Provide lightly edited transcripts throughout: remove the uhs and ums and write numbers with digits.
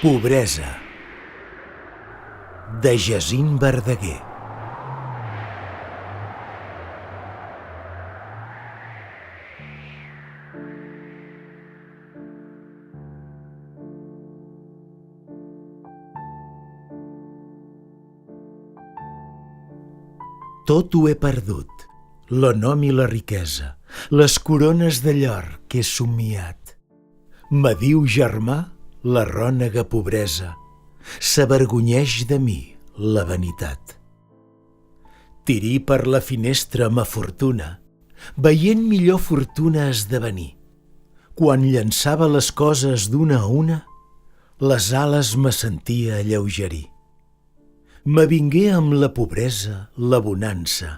Pobresa, de Jacint Verdaguer. Tot ho he perdut, l'enom i la riquesa, les corones de llor que he somiat. Me diu germà la rònega pobresa, s'avergonyeix de mi la vanitat. Tirí per la finestra ma fortuna, veient millor fortuna esdevenir. Quan llançava les coses d'una a una, les ales me sentia alleugerir. M'avingué amb la pobresa la bonança,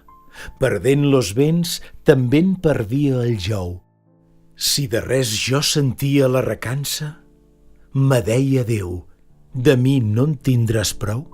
perdent los béns també en perdia el jou. Si de res jo sentia la recança, me deia Déu, de mi no en tindràs prou?